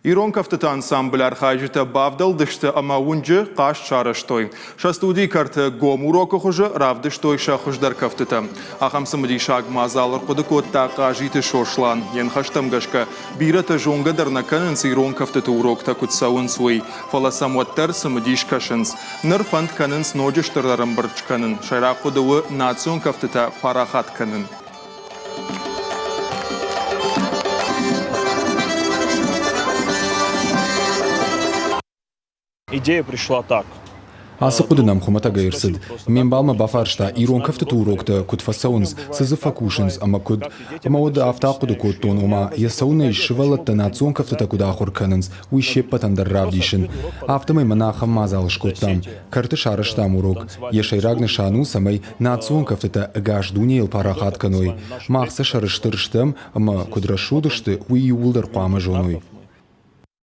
İron kaftı ansambler hajita bavdal dıştı ama uncu qaş çağrıştoy. Şa studi kartı gomuro koxuju ravdıştoy şa xujдар kaftıta. Axamsı mıdi şag mazalır kudu kotta qajiti şoşlan. Yen xaştam gaşka birata jonga darnakanın İron kaftı urokta kutsavun suy. Falasam wattar sımıdiş kaşınız. Nırfand kanın snojıştırlarım bırçkanın. Şayra kudu nation kaftıta parahat kanın. Идея пришла так. Асықуды нам хумата гайырсыд. Мен балма бафаршта ирон кафтыты урокта куд фасаунс, сызы факушинс, ама ода автақуды кодтон, ома ясауна ишшывалатта национ кафтыта куда ахурканынс, уй шеппатан дарравдишин. Автомай манахам мазалыш кодтам, карты шарыштам урок. Ешайрагны шану самай национ кафтыта гаждунейл парахатканой. Махса шарыштырштам, ама кудрашудышты уй юлдар қуамы жоной.